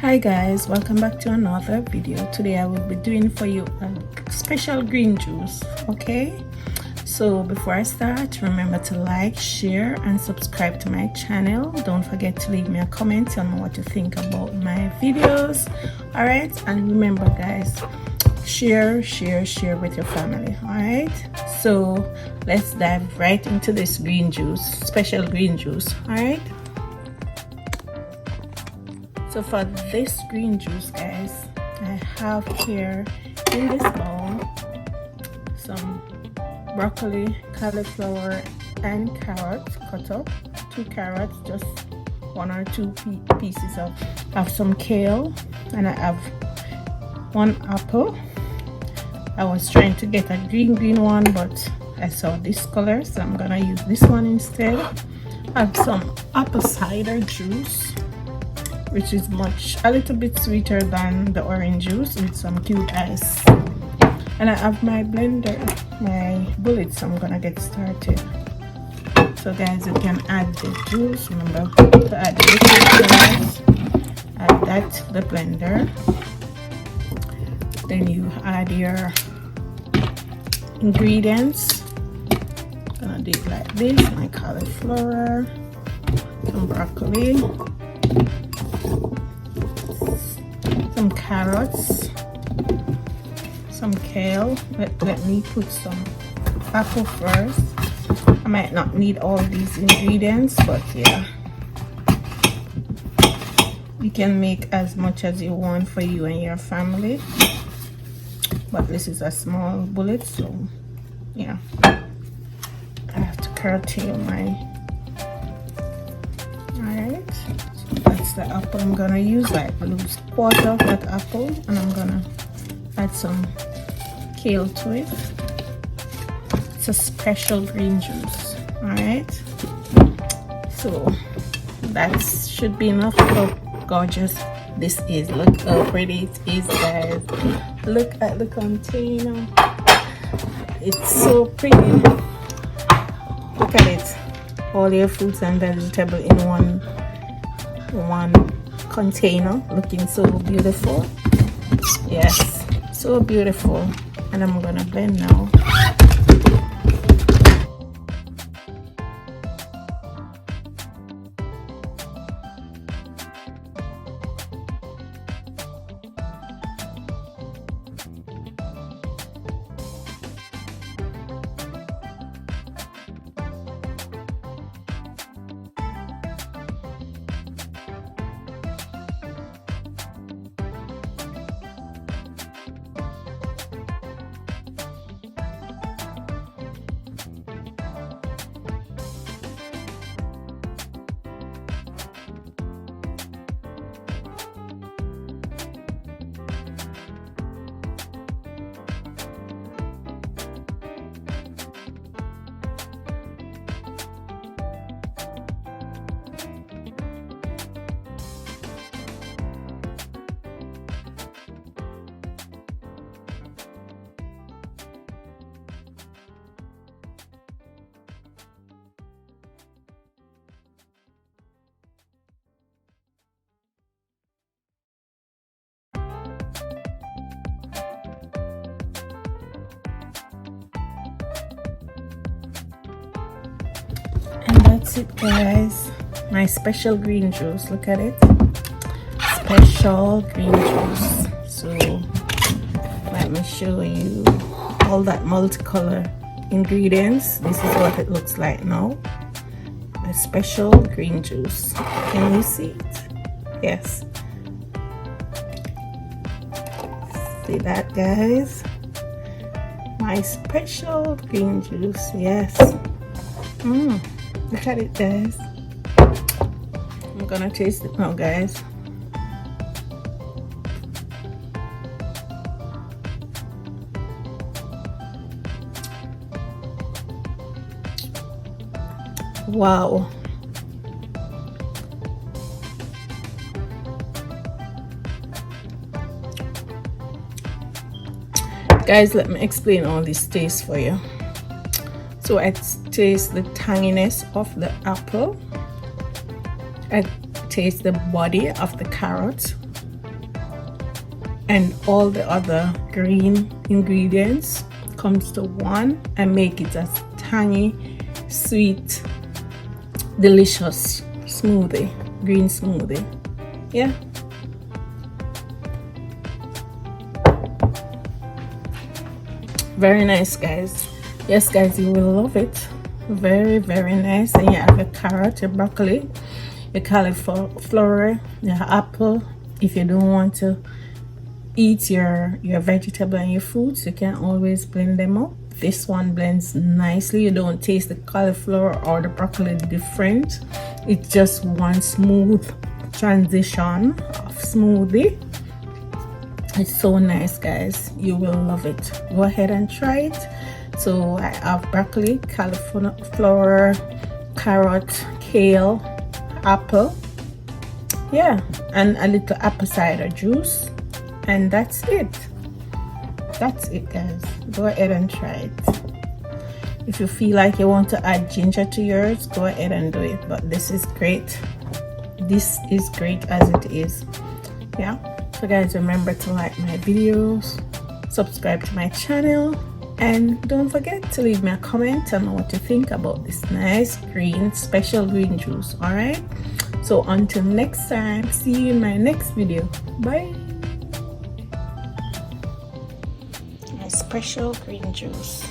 Hi guys, welcome back to another video. Today I will be doing for you a special green juice. Okay, so before I start, remember to like, share and subscribe to my channel. Don't forget to leave me a comment, tell me what you think about my videos. All right, and remember guys, share with your family. All right, so let's dive right into this green juice, special green juice. All right, so for this green juice guys, I have here in this bowl some broccoli, cauliflower and carrots cut up, 2 carrots, just 1 or 2 pieces of some kale, and I have 1 apple. I was trying to get a green one, but I saw this color, so I'm gonna use this one instead. I have some apple cider juice, which is a little bit sweeter than the orange juice, with some cube ice. And I have my blender, my bullets. I'm gonna get started. So guys, you can add the juice. Remember to add the liquid first. Add that to the blender. Then you add your ingredients. Gonna do it like this: my cauliflower, some broccoli, some carrots, some kale. Let me put some apple first. I might not need all these ingredients, but yeah, you can make as much as you want for you and your family, but this is a small bullet, so yeah, I have to curtail my. Alright, so that's the apple I'm gonna use. Like lose 1/4 of that apple, and I'm gonna add some kale to it. It's a special green juice. Alright, so that should be enough. Look how gorgeous this is. Look how pretty it is guys. Look at the container, it's so pretty. Look at it, all your fruits and vegetables in one container, looking so beautiful. Yes, so beautiful. And I'm gonna blend now. And that's it guys, my special green juice. Look at it, special green juice. So let me show you all that multicolor ingredients. This is what it looks like now, my special green juice. Can you see it? Yes, see that guys, my special green juice. Yes. Look at it guys. I'm gonna taste it now guys. Wow. Guys, let me explain all this taste for you. So I taste the tanginess of the apple. I taste the body of the carrot. and all the other green ingredients comes to one and make it a tangy, sweet, delicious smoothie, green smoothie. Yeah, very nice, guys. Yes, guys, you will love it. Very, very nice. And you have your carrot, your broccoli, your cauliflower, your apple. If you don't want to eat your vegetable and your fruits, you can always blend them up. This one blends nicely. You don't taste the cauliflower or the broccoli different. It's just one smooth transition of smoothie. It's so nice, guys. You will love it. Go ahead and try it. So I have broccoli, cauliflower, carrot, kale, apple, yeah, and a little apple cider juice, and that's it. That's it, guys. Go ahead and try it. If you feel like you want to add ginger to yours, go ahead and do it, but this is great. This is great as it is. Yeah, so guys, remember to like my videos, subscribe to my channel, and don't forget to leave me a comment on what you think about this nice green special green juice. All right, so until next time, see you in my next video. Bye. My special green juice.